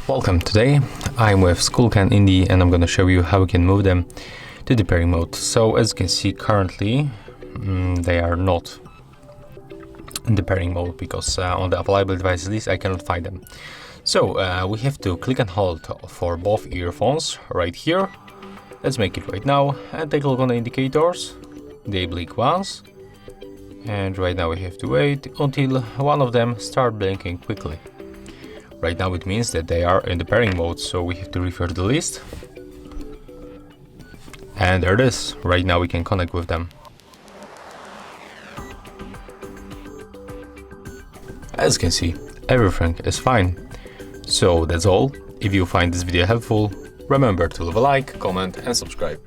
Welcome. Today I'm with Skullcandy Indy and I'm going to show you how we can move them to the pairing mode. So as you can see, currently they are not in the pairing mode because on the available device list I cannot find them. So we have to click and hold for both earphones right here. Let's make it right now and take a look on the indicators. They blink once, and right now we have to wait until one of them start blinking quickly. Right now it means that they are in the pairing mode, so we have to refresh the list. And there it is. Right now we can connect with them. As you can see, everything is fine. So that's all. If you find this video helpful, remember to leave a like, comment and subscribe.